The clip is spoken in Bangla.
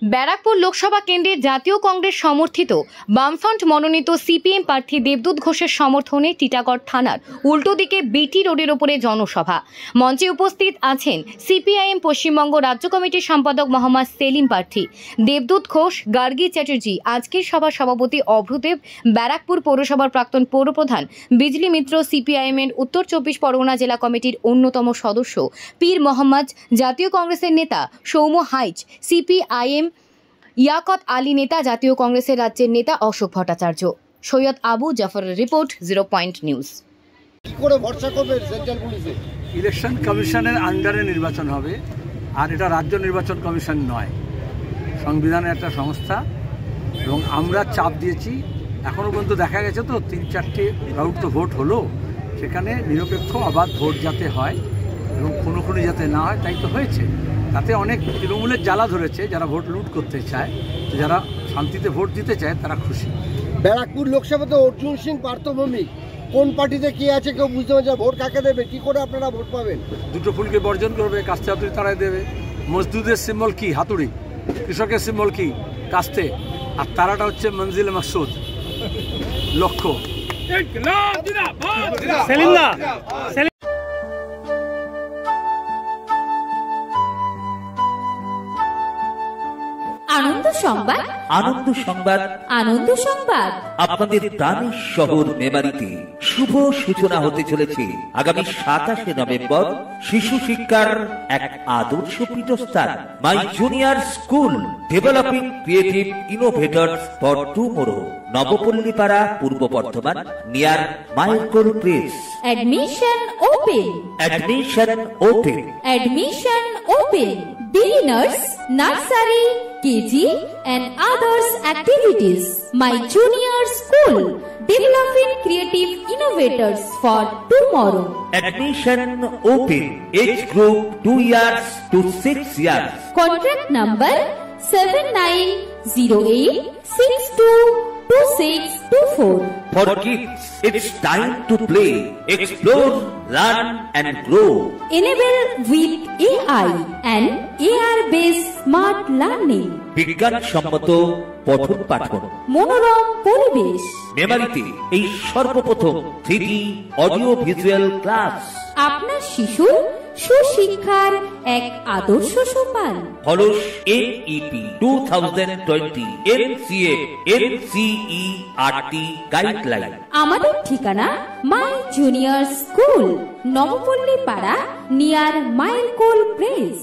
ব্যারাকপুর লোকসভা কেন্দ্রের জাতীয় কংগ্রেস সমর্থিত বামফ্রন্ট মনোনীত সিপিএম প্রার্থী দেবদূত ঘোষের সমর্থনে টিটাগড় থানার উল্টো দিকে বিটি রোডের ওপরে জনসভা। মঞ্চে উপস্থিত আছেন সিপিআইএম পশ্চিমবঙ্গ রাজ্য কমিটির সম্পাদক মোহাম্মদ সেলিম প্রার্থী দেবদূত ঘোষ, গার্গী চ্যাটার্জি, আজকের সভার সভাপতি অভ্রদেব, ব্যারাকপুর পৌরসভার প্রাক্তন পৌরপ্রধান বিজলি মিত্র, সিপিআইএমের উত্তর 24 পরগনা জেলা কমিটির অন্যতম সদস্য পীর মোহাম্মদ, জাতীয় কংগ্রেসের নেতা সৌম্য হাইচ, সিপিআইএম ইয়াকত আলী নেতা, জাতীয় কংগ্রেসের রাজ্যের নেতা অশোক ভট্টাচার্য। সৈয়দ আবু জাফরের রিপোর্ট, 0 পয়েন্ট নিউজ। কি করে ভরসা করবে সেন্ট্রাল পুলিশে? ইলেকশন কমিশনের আন্ডারে নির্বাচন হবে, আর এটা রাজ্য নির্বাচন কমিশন নয়, সংবিধানের একটা সংস্থা। এবং আমরা চাপ দিয়েছি, এখনও পর্যন্ত দেখা গেছে তো 3-4টে রাউন্ড তো ভোট হলো, সেখানে নিরপেক্ষ অবাধ ভোট যাতে হয় এবং খুনোখুনি যাতে না হয়, তাই তো হয়েছে। তাতে অনেক তৃণমূলের জ্বালা ধরেছে, যারা ভোট লুট করতে চায়, যারা শান্তিতে ভোট দিতে চায় তারা খুশি। ব্যারাকপুর লোকসভাতে অর্জুন সিং পার্থভৌমিক কোন পার্টিতে কে আছে কেউ বুঝতে পারছে, ভোট কাকে দেবে, কি করে আপনারা ভোট পাবেন? দুটো ফুলকে বর্জন করবে, কাস্তে হাতুড়ি তারাই দেবে। মজদুদের সিম্বল কি? হাতুড়ি। কৃষকের সিম্বল কি? কাস্তে। আর তারাটা হচ্ছে মঞ্জিল মকসুদ, লক্ষ্য। আনন্দ সংবাদ, আনন্দ সংবাদ, আনন্দ সংবাদ। আপনাদের প্রাণের শহর মেমারিতে শুভ সূচনা হতে চলেছে আগামী 27শে নভেম্বর শিশু শিক্ষার এক আদর্শ পীঠস্থান, my junior school developing creative innovators for tomorrow, Nabapallipara, Purba Bardhaman, near মাইলকোল press. Admission open, admission open, admission open. Beginners, nursery, KG and others activities. My junior school, developing creative innovators for tomorrow. Admission open. Age group 2 years to 6 years. Contract number 7908622624. For kids, it's time to play, explore, learn and grow. Enable with AI and AR-based smart learning. বিজ্ঞান সম্মত পঠন পাঠন, মনোরম পরিবেশ। মেমারিতে এই সর্বপ্রথম 3D অডিও ভিজুয়াল ক্লাস। আপনার শিশু সুশিক্ষার এক আদর্শ সোপান। Halls NEP 2020 NCA NCERT guideline. আমাদের ঠিকানা মাই জুনিয়র স্কুল, নবপল্লী পাড়া, নিয়ার মাইলকোল প্রেস।